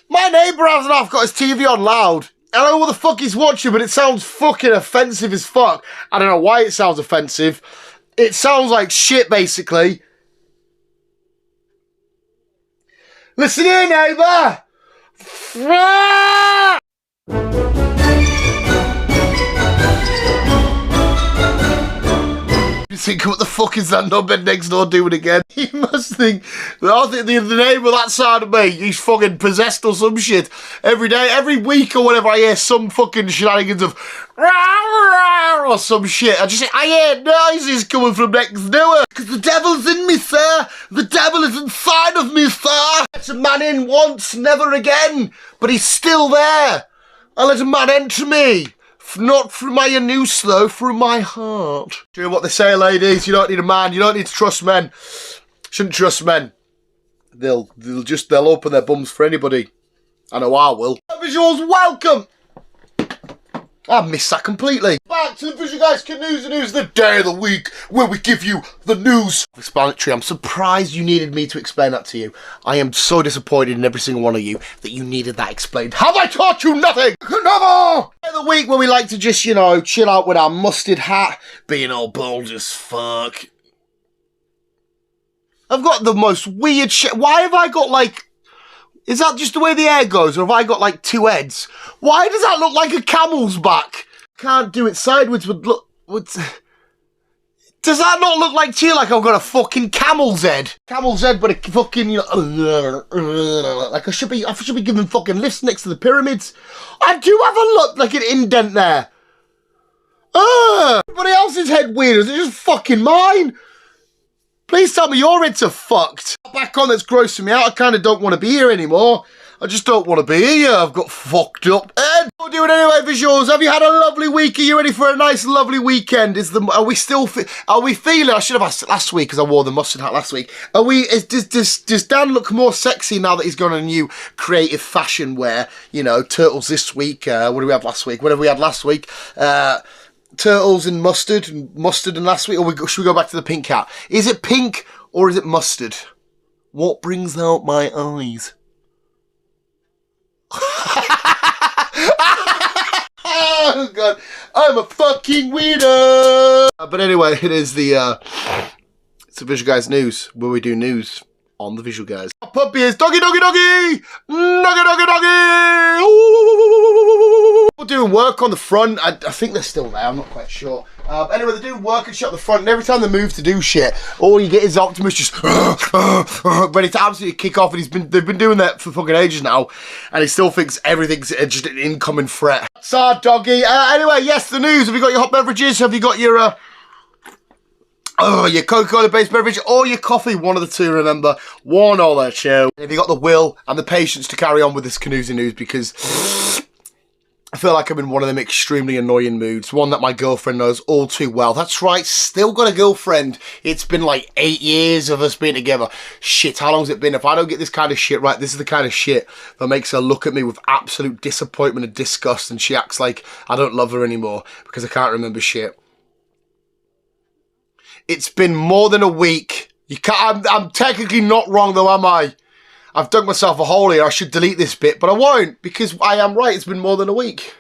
My neighbour hasn't half got his TV on loud. I don't know what the fuck he's watching, but it sounds fucking offensive as fuck. I don't know why it sounds offensive. It sounds like shit, basically. Listen here, neighbour! You think, what the fuck is that knobhead next door doing again? You must think, I think the neighbour that side of me, he's fucking possessed or some shit. Every day, every week or whatever, I hear some fucking shenanigans of or some shit. I hear noises coming from next door. Because the devil's in me, sir. The devil is inside of me, sir. Let a man in once, never again. But he's still there. I let a man enter me. Not through my anus, though, through my heart. Doing what they say, ladies. You don't need a man. You don't need to trust men. Shouldn't trust men. They'll open their bums for anybody. I know I will. Visuals, welcome. I missed that completely. Back to the Visual Guys Canoes and News, the day of the week where we give you the news. Explanatory. I'm surprised you needed me to explain that to you. I am so disappointed in every single one of you that you needed that explained. Have I taught you nothing? Never! Day of the week where we like to just, you know, chill out with our mustard hat, being all bold as fuck. I've got the most weird shit. Why have I got like... Is that just the way the air goes, or have I got like two heads? Why does that look like a camel's back? Can't do it sideways, but look... Does that not look like to you like I've got a fucking camel's head? Camel's head, but a fucking, you know... Like I should be giving fucking lifts next to the pyramids. I do have a look like an indent there. Everybody else's head weird, is it just fucking mine? Please tell me your heads are fucked. Back on, that's grossing me out. I kind of don't want to be here anymore. I just don't want to be here. I've got fucked up head. We'll do it anyway, visuals. Have you had a lovely week? Are you ready for a nice, lovely weekend? Are we feeling? I should have asked last week because I wore the mustard hat last week. Does Dan look more sexy now that he's got a new creative fashion wear? You know, turtles this week. What did we have last week? Whatever we had last week. Turtles and mustard and last week, or should we go back to the pink hat? Is it pink or is it mustard? What brings out my eyes? Oh god, I'm a fucking winner. But anyway, it is it's the Visual Guys News, where we do news on the Visual Guys. Puppy is doggy, doggy, doggy, doggy, doggy, doggy. Ooh. We're doing work on the front. I think they're still there. I'm not quite sure. Anyway, they're doing work and shit at the front, and every time they move to do shit, all you get is Optimus just ready to absolutely kick off. And they've been doing that for fucking ages now, and he still thinks everything's just an incoming threat. Sad doggy. Anyway, yes, the news. Have you got your hot beverages? Have you got your your Coca-Cola based beverage or your coffee? One of the two, remember. One or that show. Have you got the will and the patience to carry on with this Canoes and News? Because I feel like I'm in one of them extremely annoying moods. One that my girlfriend knows all too well. That's right, still got a girlfriend. It's been like 8 years of us being together. Shit, how long's it been? If I don't get this kind of shit right, this is the kind of shit that makes her look at me with absolute disappointment and disgust, and she acts like I don't love her anymore because I can't remember shit. It's been more than a week. I'm technically not wrong though, am I? I've dug myself a hole here. I should delete this bit, but I won't, because I am right. It's been more than a week,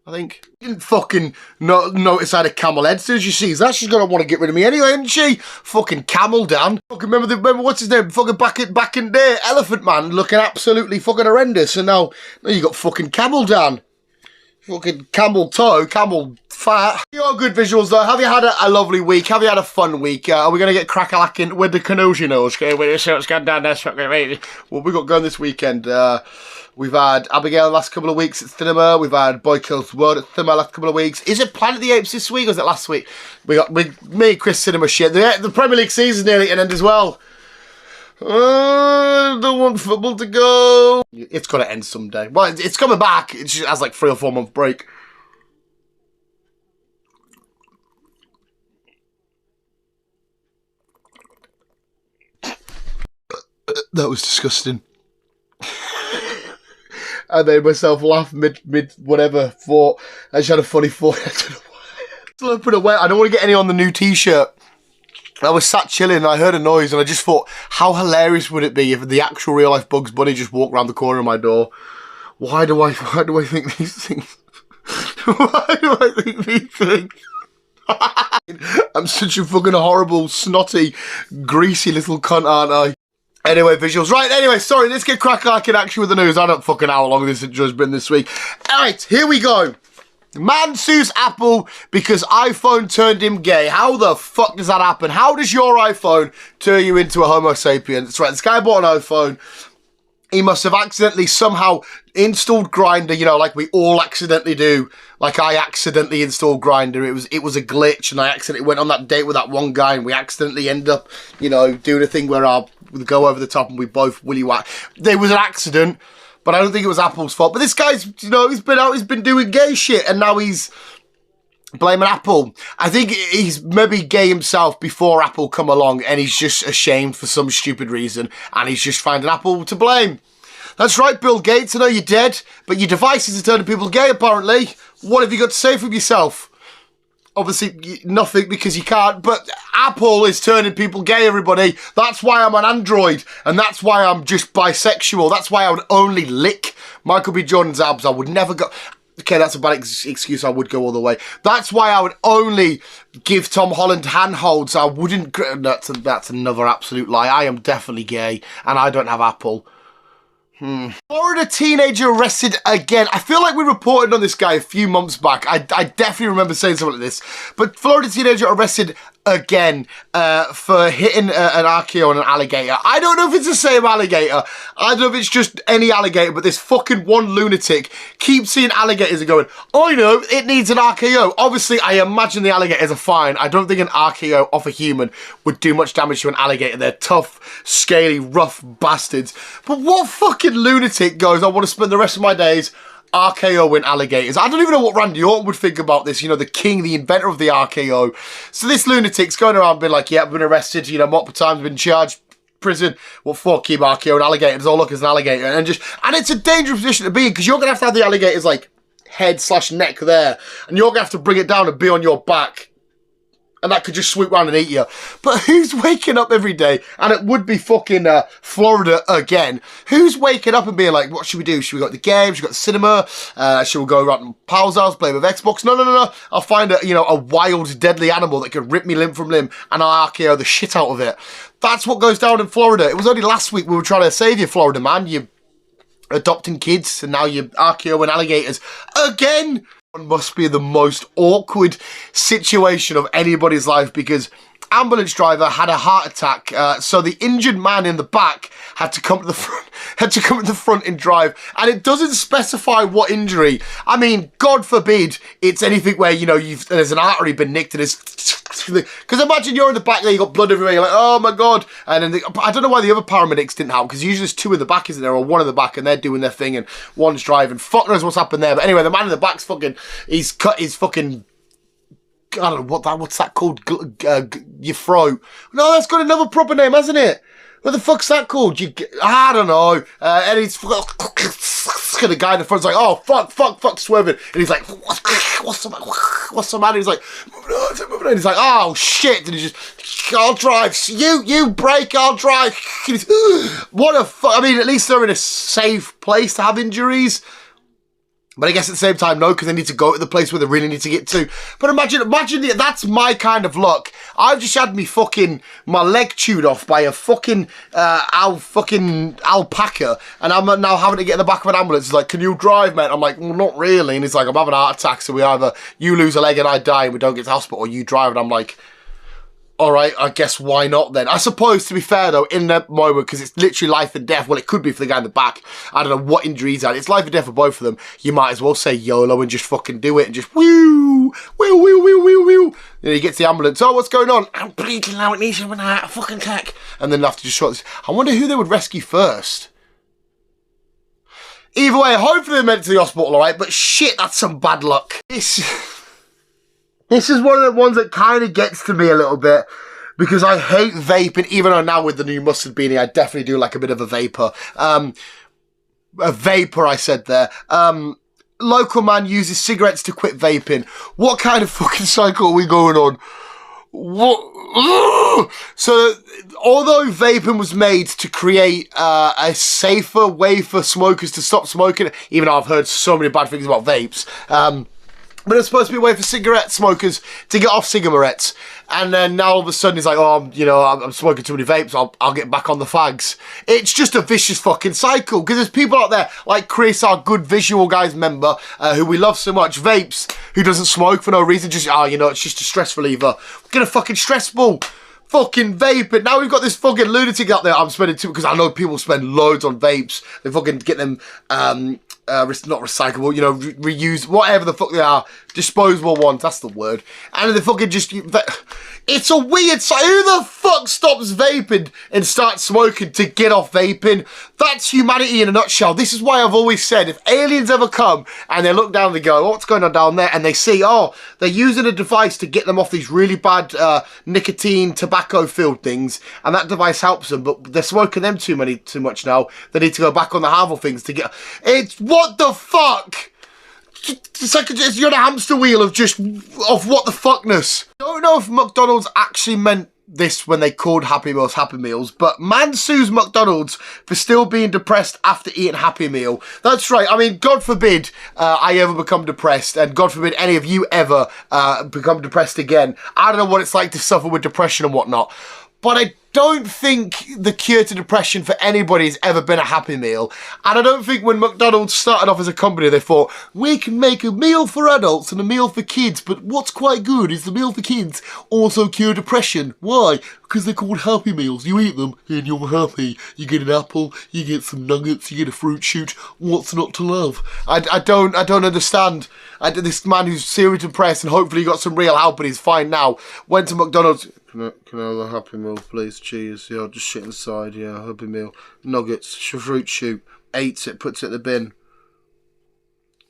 I think. Didn't fucking notice I had a camel head. As soon as she sees that, she's gonna want to get rid of me anyway, isn't she? Fucking Camel Dan. Fucking remember what's his name? Fucking back in day, Elephant Man, looking absolutely fucking horrendous, and now you got fucking Camel Dan. Fucking camel toe, camel fat. You're good visuals though. Have you had a lovely week? Have you had a fun week? Are we going to get crack-a-lacking with the canoes, you know? Okay, what's going down there? What we got going this weekend? We've had Abigail the last couple of weeks at cinema. We've had Boy Kills the World at cinema last couple of weeks. Is it Planet of the Apes this week or was it last week? We got me, Chris Cinema shit. The Premier League season's nearly at an end as well. I don't want football to go. It's got to end someday. Well, it's coming back. It just has like 3 or 4 month break. That was disgusting. I made myself laugh mid whatever thought. I just had a funny thought. I don't know why. I don't want to get any on the new t-shirt. I was sat chilling and I heard a noise and I just thought, how hilarious would it be if the actual real life Bugs Bunny just walked around the corner of my door? Why do I think these things? Why do I think these things? I'm such a fucking horrible, snotty, greasy little cunt, aren't I? Anyway, visuals. Right, anyway, sorry, let's get crack in action with the news. I don't fucking know how long this intro's been this week. Alright, here we go. Man sues Apple because iPhone turned him gay. How the fuck does that happen? How does your iPhone turn you into a homo sapien? That's right, this guy bought an iPhone. He must have accidentally somehow installed Grindr, you know, like we all accidentally do. Like I accidentally installed Grindr. It was a glitch, and I accidentally went on that date with that one guy, and we accidentally ended up, you know, doing a thing where we go over the top and we both willy whack. There was an accident, but I don't think it was Apple's fault. But this guy's, you know, he's been doing gay shit, and now he's blaming Apple. I think he's maybe gay himself before Apple come along, and he's just ashamed for some stupid reason, and he's just finding Apple to blame. That's right, Bill Gates, I know you're dead, but your devices are turning people gay, apparently. What have you got to say for yourself? Obviously, nothing, because you can't, but Apple is turning people gay, everybody. That's why I'm an android, and that's why I'm just bisexual. That's why I would only lick Michael B. Jordan's abs. I would never go... Okay, that's a bad excuse. I would go all the way. That's why I would only give Tom Holland handholds. I wouldn't... That's another absolute lie. I am definitely gay, and I don't have Apple. Florida teenager arrested again. I feel like we reported on this guy a few months back. I definitely remember saying something like this. But Florida teenager arrested again for hitting an RKO on an alligator. I don't know if it's the same alligator. I don't know if it's just any alligator, but this fucking one lunatic keeps seeing alligators and going, I know, it needs an RKO. Obviously, I imagine the alligators are fine. I don't think an RKO off a human would do much damage to an alligator. They're tough, scaly, rough bastards. But what fucking lunatic goes, I want to spend the rest of my days RKOing alligators? I don't even know what Randy Orton would think about this, you know, the king, the inventor of the RKO. So this lunatic's going around being like, yeah, I've been arrested, you know, multiple times, been charged, prison. What for? Keep RKOing alligators. Oh, look, it's an alligator. And it's a dangerous position to be in, because you're going to have the alligator's, like, head/neck there, and you're going to have to bring it down and be on your back. And that could just swoop round and eat you. But who's waking up every day? And it would be fucking Florida again. Who's waking up and being like, what should we do? Should we go to the game? Should we go to the cinema? Should we go around to Pal's house, play with Xbox? No. I'll find a wild, deadly animal that can rip me limb from limb, and I'll RKO the shit out of it. That's what goes down in Florida. It was only last week we were trying to save you, Florida man. You're adopting kids, and now you're RKOing alligators again. One must be the most awkward situation of anybody's life, because ambulance driver had a heart attack, so the injured man in the back had to come to the front, and drive, and it doesn't specify what injury. I mean, God forbid it's anything where, you know, there's an artery been nicked and it's... Because imagine you're in the back there, you got blood everywhere, you're like, oh my God. And then I don't know why the other paramedics didn't help, because usually there's two in the back, isn't there, or one in the back, and they're doing their thing, and one's driving. Fuck knows what's happened there. But anyway, the man in the back's fucking, he's cut his fucking, I don't know, what's that called? Your throat. No, that's got another proper name, hasn't it? What the fuck's that called? I don't know. And he's... The guy in the front's like, oh, fuck, swerving. And he's like, what's the matter? He's like, moving on. He's like, oh, shit. And he's just, I'll drive. You brake, I'll drive. What a fuck. I mean, at least they're in a safe place to have injuries. But I guess at the same time, no, because they need to go to the place where they really need to get to. But imagine that's my kind of luck. I've just had my leg chewed off by a fucking alpaca, and I'm now having to get in the back of an ambulance. He's like, can you drive, mate? I'm like, well, not really. And he's like, I'm having a heart attack, so we either you lose a leg and I die and we don't get to hospital, or you drive. And I'm like, all right, I guess why not then? I suppose, to be fair though, in that moment, because it's literally life and death. Well, it could be for the guy in the back. I don't know what injury he's had. It's life and death for both of them. You might as well say YOLO and just fucking do it and just woo. And he gets the ambulance. Oh, what's going on? I'm bleeding out. It needs a fucking attack. And then after just short this, I wonder who they would rescue first. Either way, hopefully they made it to the hospital, all right? But shit, that's some bad luck. This is one of the ones that kind of gets to me a little bit, because I hate vaping, even though now with the new mustard beanie, I definitely do like a bit of a vapor. A vapor, I said there. Local man uses cigarettes to quit vaping. What kind of fucking cycle are we going on? What? So, although vaping was made to create a safer way for smokers to stop smoking, even though I've heard so many bad things about vapes, but it's supposed to be a way for cigarette smokers to get off cigarettes. And then now all of a sudden it's like, oh, you know, I'm smoking too many vapes, I'll get back on the fags. It's just a vicious fucking cycle, because there's people out there like Chris, our good visual Guyz member, who we love so much, vapes, who doesn't smoke for no reason, just, you know, it's just a stress reliever. Get a fucking stress ball. Fucking vape, and now we've got this fucking lunatic out there. I'm spending too, because I know people spend loads on vapes. They fucking get them, not recyclable, you know, reuse, whatever the fuck they are, disposable ones, that's the word. And they fucking just, it's a weird, who the fuck stops vaping and starts smoking to get off vaping? That's humanity in a nutshell. This is why I've always said, if aliens ever come and they look down and they go, oh, what's going on down there? And they see, oh, they're using a device to get them off these really bad nicotine, tobacco-filled things, and that device helps them, but they're smoking them too much now. They need to go back on the harmful things to get, what the fuck? It's like you're on a hamster wheel of what the fuckness. I don't know if McDonald's actually meant this when they called Happy Meals Happy Meals, but man sues McDonald's for still being depressed after eating Happy Meal. That's right. I mean, God forbid I ever become depressed, and God forbid any of you ever become depressed again. I don't know what it's like to suffer with depression and whatnot, but I don't think the cure to depression for anybody has ever been a Happy Meal. And I don't think when McDonald's started off as a company, they thought, we can make a meal for adults and a meal for kids, but what's quite good is the meal for kids also cure depression. Why? Because they're called Happy Meals. You eat them and you're happy. You get an apple, you get some nuggets, you get a fruit shoot. What's not to love? I don't understand. This man who's seriously depressed and hopefully got some real help and he's fine now, went to McDonald's. Can I have a Happy Meal, please? Cheese. Yeah, just shit inside. Yeah, Happy Meal. Nuggets, fruit shoot. Eats it, puts it in the bin.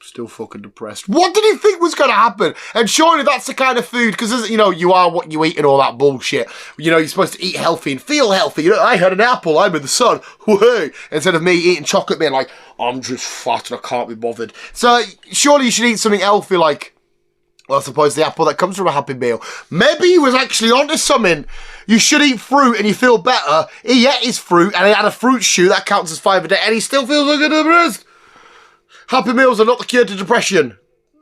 Still fucking depressed. What did he think was going to happen? And surely that's the kind of food, because, you know, you are what you eat and all that bullshit. You know, you're supposed to eat healthy and feel healthy. You know, I had an apple, I'm in the sun. Woohoo! Instead of me eating chocolate being like, I'm just fat and I can't be bothered. So, surely you should eat something healthy like, well, I suppose the apple that comes from a Happy Meal. Maybe he was actually onto something. You should eat fruit and you feel better. He ate his fruit and he had a fruit shoot. That counts as 5 a day and he still feels like a depressed. Happy Meals are not the cure to depression.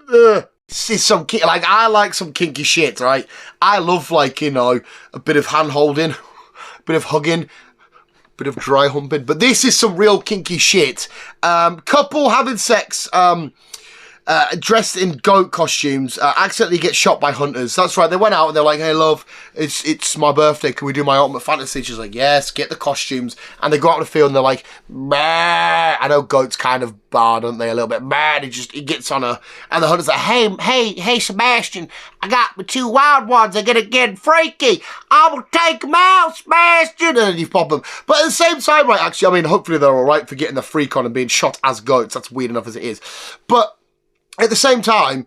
This is some, like, I like some kinky shit, right? I love, like, you know, a bit of hand-holding, a bit of hugging, bit of dry humping. But this is some real kinky shit. Couple having sex, dressed in goat costumes, accidentally get shot by hunters. That's right, they went out and they're like, hey love, it's my birthday, can we do my ultimate fantasy? She's like, yes, get the costumes. And they go out in the field and they're like, bah. I know goats kind of bad, aren't they, a little bit, bah. He gets on her, and the hunter's like, hey Sebastian, I got my 2 wild ones, they're gonna get freaky, I will take them out, Sebastian, and then you pop them. But at the same time, right, actually, I mean, hopefully they're alright for getting the freak on and being shot as goats. That's weird enough as it is. But at the same time,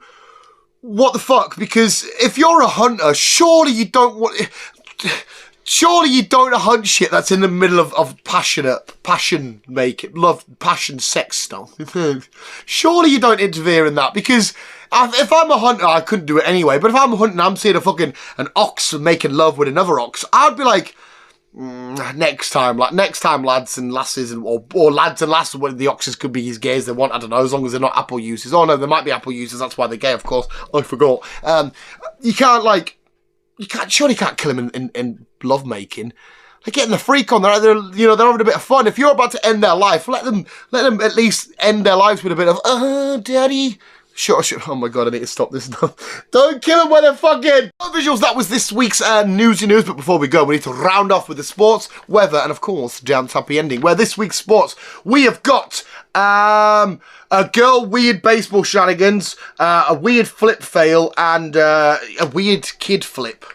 what the fuck? Because if you're a hunter, surely you don't hunt shit that's in the middle of passion making, love, passion, sex stuff. Surely you don't interfere in that, because if I'm a hunter, I couldn't do it anyway, but if I'm hunting, I'm seeing an ox making love with another ox, I'd be like, next time, lads and lasses, or lads and lasses, what the oxes could be as gay as they want, I don't know, as long as they're not apple users. Oh no, they might be apple users, that's why they're gay, of course, I forgot. Surely you can't kill them in love making. They're getting the freak on, they're having a bit of fun. If you're about to end their life, let them at least end their lives with a bit of, daddy. Sure. Oh my god, I need to stop this now. Don't kill them when they're fucking. Visuals, that was this week's news. But before we go, we need to round off with the sports, weather, and of course, Jam's happy ending. Where this week's sports, we have got a girl weird baseball shenanigans, a weird flip fail, and a weird kid flip.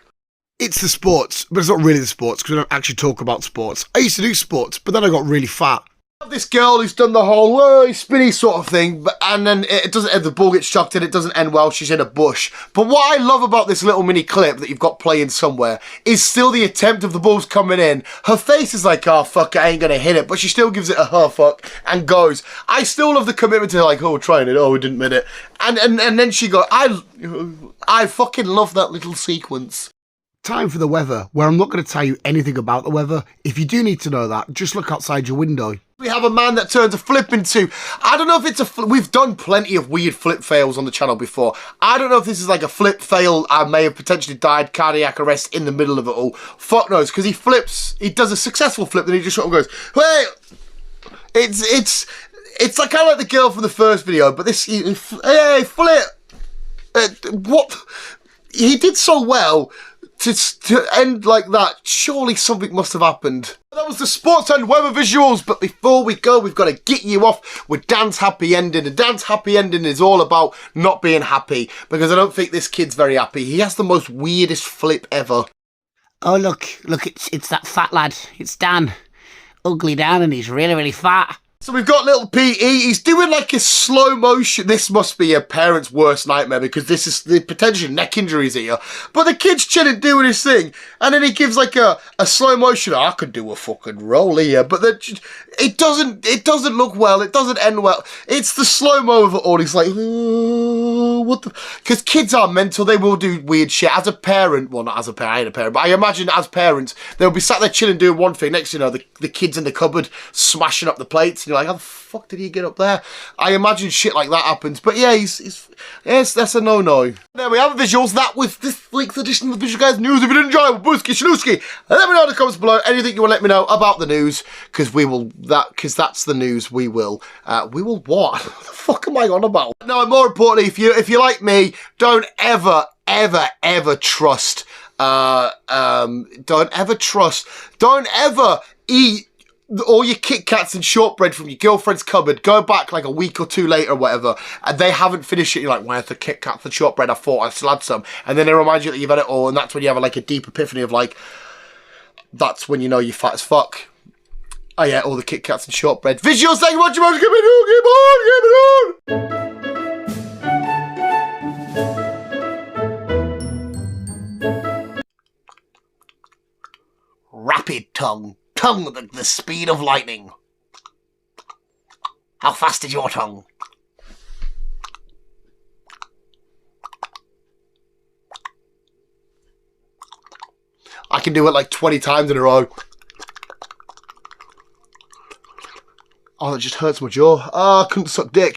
It's the sports, but it's not really the sports because we don't actually talk about sports. I used to do sports, but then I got really fat. This girl who's done the whole spinny sort of thing, and then it doesn't end, the ball gets chucked in, it doesn't end well, she's in a bush. But what I love about this little mini clip that you've got playing somewhere is still the attempt of the ball's coming in. Her face is like, oh fuck, I ain't gonna hit it, but she still gives it a oh fuck and goes. I still love the commitment to like, oh, trying it, oh, we didn't mean it. And then she goes, I fucking love that little sequence. Time for the weather, where I'm not going to tell you anything about the weather. If you do need to know that, just look outside your window. We have a man that turns a flip into, I don't know if it's a, we've done plenty of weird flip fails on the channel before. I don't know if this is like a flip fail. I may have potentially died cardiac arrest in the middle of it all. Fuck knows, because he flips, he does a successful flip, then he just sort of goes, hey, it's like kind of like the girl from the first video, but this, hey, flip. What? He did so well. To end like that, surely something must have happened. That was the sports and weather visuals, but before we go, we've got to get you off with Dan's happy ending. And Dan's happy ending is all about not being happy, because I don't think this kid's very happy. He has the most weirdest flip ever. Oh, look, it's that fat lad. It's Dan. Ugly Dan, and he's really, really fat. So we've got little PE, he's doing like a slow motion. This must be a parent's worst nightmare, because this is the potential neck injuries here. But the kid's chilling doing his thing, and then he gives like a slow motion. I could do a fucking roll here, but it doesn't look well, it doesn't end well. It's the slow-mo of it all. He's like, what the, because kids are mental, they will do weird shit. As a parent, well, not as a parent, I ain't a parent, but I imagine as parents, they'll be sat there chilling doing one thing, next you know, the kid's in the cupboard smashing up the plates, and you're like, how the fuck did he get up there? I imagine shit like that happens. But yeah, yes, that's a no-no. There we have the visuals. That was this week's edition of the Visual Guys News. If you did enjoy it, Booski Shalooski, let me know in the comments below anything you want to let me know about the news, because that's the news. We will what? What the fuck am I on about? No, and more importantly, if you like me, don't ever trust don't ever eat all your Kit Kats and shortbread from your girlfriend's cupboard, go back like a week or two later or whatever, and they haven't finished it. You're like, where's the Kit Kats and shortbread? I thought I still had some. And then they remind you that you've had it all, and that's when you have like a deep epiphany of like, that's when you know you're fat as fuck. Oh yeah, all the Kit Kats and shortbread. Visuals, thank you very much. Keep it on. Rapid tongue. Tongue at the speed of lightning. How fast is your tongue? I can do it like 20 times in a row. Oh, that just hurts my jaw. Oh, I couldn't suck dick.